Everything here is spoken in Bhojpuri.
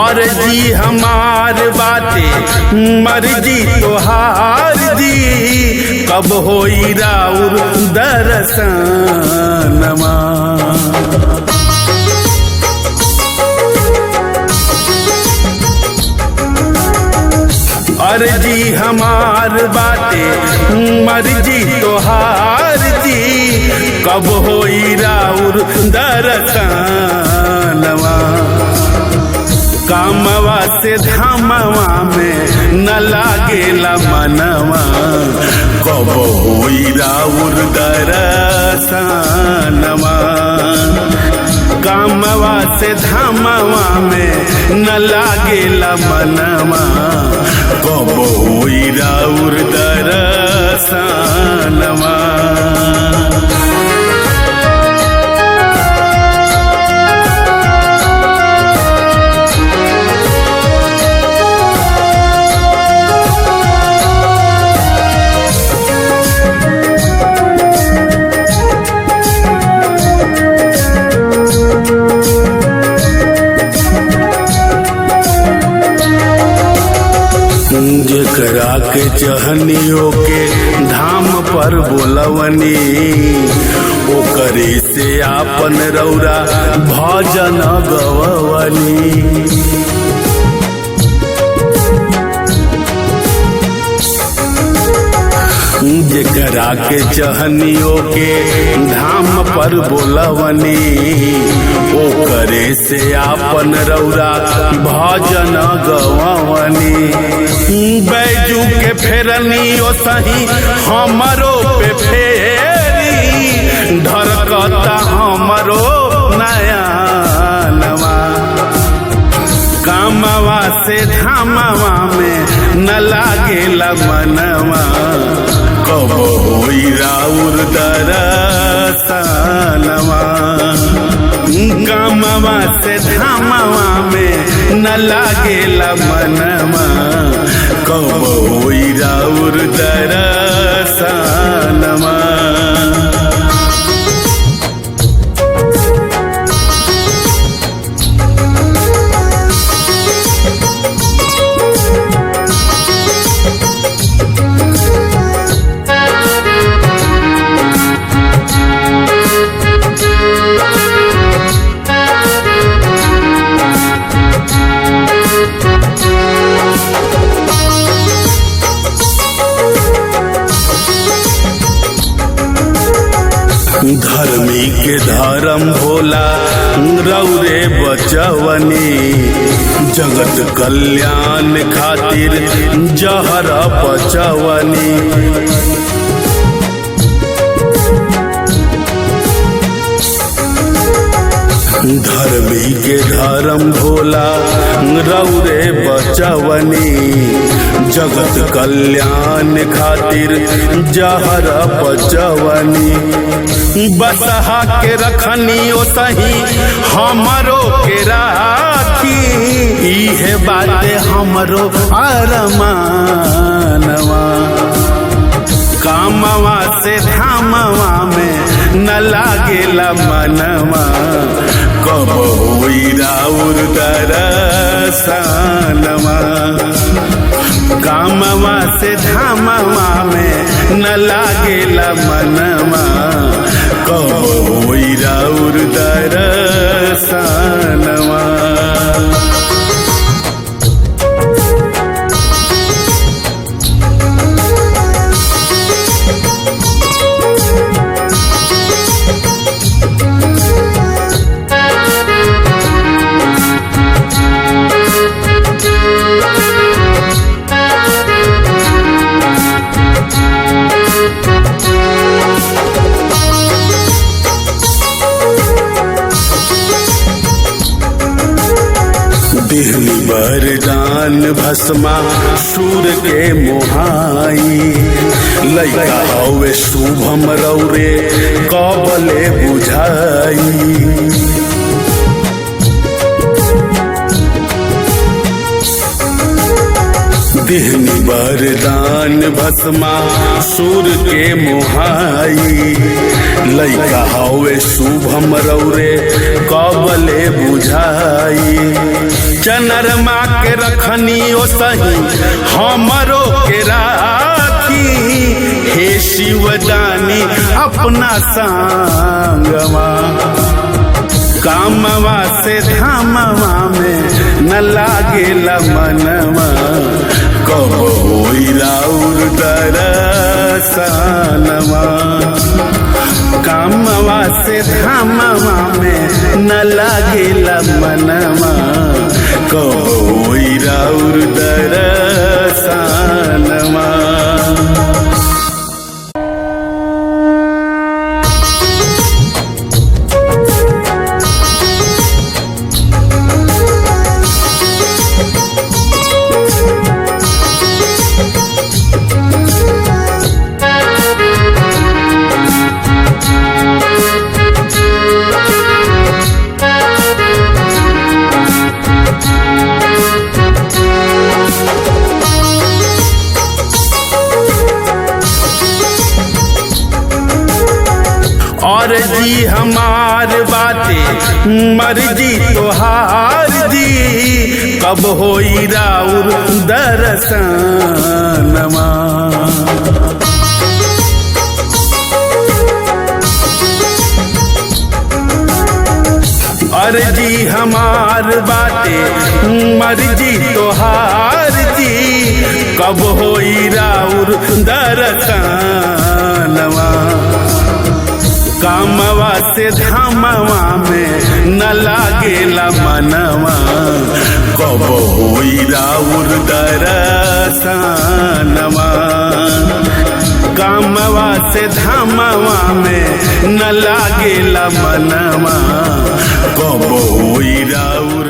अर्जी हमार बाटे मर्जी तोहार दी, कब होई राउर दर्शनमा। अर्जी हमार बाटे मर्जी तोहार दी, कब होई राउर दर्शनमा। कामवा से धामवा में न लागेला मनवा, कब होई राउर दर्शनमा। कामवा से धामवा में न लागेला मनवा, कब होई राउर दर्शनमा। जेकरा के चहनियों के धाम पर बोलवनी, ओकरे से आपन रौरा भजन गवनी। जेकरा के चहनियों के धाम पर बोलवनी, ओकरे से आपन रौरा भजन गवनी। बैजू के फेरनी ओ सही हमरो पे फेरी, धरकता हमरो नया नवा। कामवा से धामवा में न लागेला मनवा, कब होई राउर दर्शनमा। कामवा से धामवा में न लागेला मनवा, कब होई राउर दर्शनमा। धर्मी के धर्म भोला रौरे बचवनी, जगत कल्याण खातिर जहर बचवनी। धर्मी के धर्म भोला रौरे बचवनी, जगत कल्याण खातिर जहर बचवनी। बसहा के रखनी ओ सही हमरो के राखी, इहे बाटे हमरो अरमानवा। कामवा से धामवा में न लागेला मनवा, कब होई राउर दर्शनमा। कामवा से धामवा में न लागेला मनवा, कब होई राउर दर्शनमा। दिहली वरदान भस्मा सूर के मोहाई, लइका हवे शुभम रौरे कबले बुझाई। दिहनी वरदान भस्मा सूर के मोहाई, लइका हवे शुभम रौरे कबले बुझाई। चनरमा के रखनी ओ सही हमरो के राखी, हे शिवदानी अपना संगवा, कामवा से धामवा में न लागेला मनवा, कब होई राउर दरसनवा, कामवा से धामवा में न लागेला मनवा, कब होई राउर दरसनवा। और जी हमार बातें मर्जी तोहार जी, कब होई राउर दरसनवा, और जी हमार बातें मर्जी तोहार जी, कब होई राउर दरसनवा, कामवा से धामवा में न लागेला मनवा, कब होई राउर दरसनवा, कामवा से धामवा में न लागेला मनवा, कब होई राउर